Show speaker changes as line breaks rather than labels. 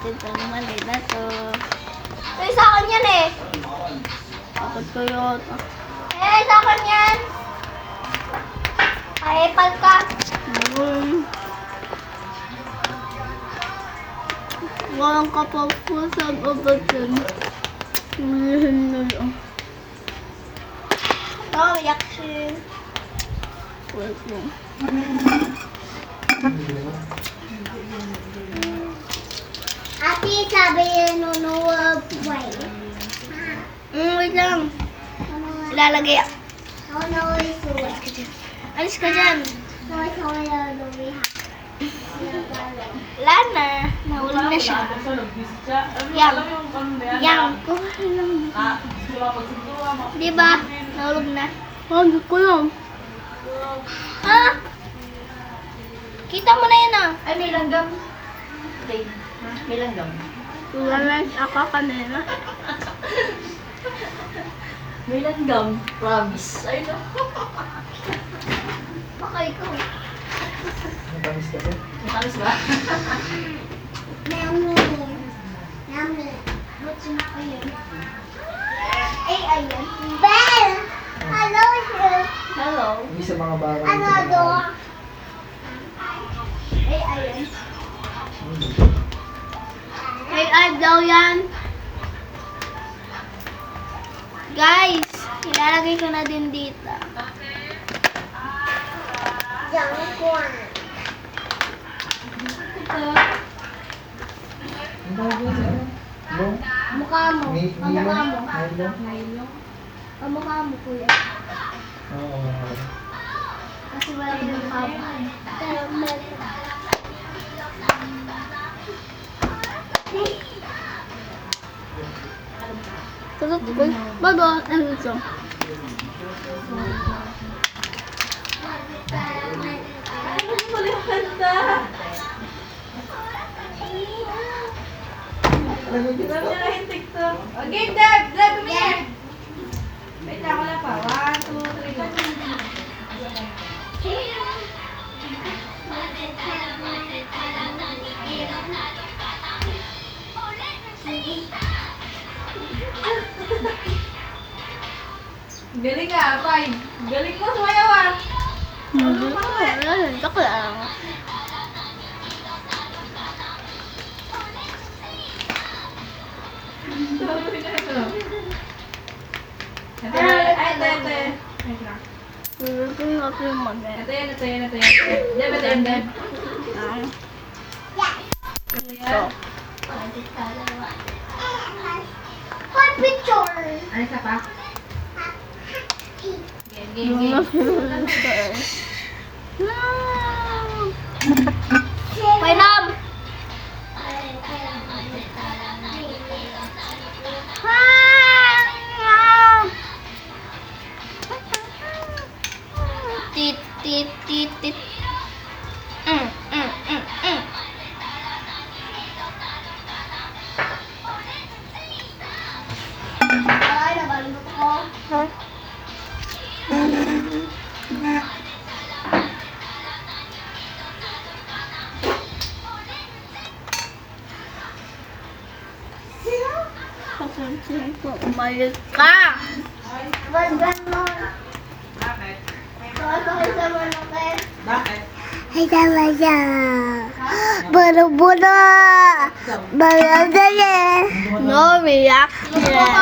natin itong mali na to.
Ay, sa akin yan eh.
Bakit kayo?
Eh, sa akin yan. Ay, epal ka.
Walang kapapusan o batin.
Oh, reaction.
Wait lang.
Ate, sabi yun, wait.
Wait lang. Ilalagay ako. Alis ka dyan. Wala na. Nahulog na siya. Yang. Yang. Kuha lang. Diba? Nahulog na. Hindi ko yan. Ha? Kita mo na yun ah.
Ay, may langgam. Okay. May langgam.
Wala na ako kanina.
May langgam. Promise. Ay, no.
Baka ikaw.
Matamis ka ba?
Matamis ba?
Yummy. Ba't sinaka yun? Ay, ayun. Bell! Hello, sir.
Hello.
Hindi sa mga bagay.
Ano do? Ay, ayun.
Hey, daw yan. Guys, ilalagay ko na din dito.
Young corn.
Ang tawag yun sa ano? Long?
Mukha mo. Pamukha mo.
Nylon?
Pamukha mo, kuya.
Oo.
Kasi wala ko yung papa. Pero meron.
Tutok ko. Bago, ano ito?
Wala yung kanta. Sabi niya na yung TikTok. Okay, Deb! Deb,
Yeah.
Wait lang, wala pa. 1, 2, 3. Galing nga, fine. Galing mo, sumayaw ah.
Ito ko lang.
Ito, ay, ito. Wait lang.
Ito yung aking mali.
Ito yan. Deb, ito yan, Deb.
Ito.
What picture?
Ano isa pa? Game.
Yung ito eh.
Painom!
Tit, tit, tit, tit.
Ay, nabalimot ako.
Pasensya ko, umalis ka!
Wag ganon.
Bakit?
Sakay sa manakit.
Bakit?
Ay, tama siya. Buro-buro. Baro-buro.
No reaction.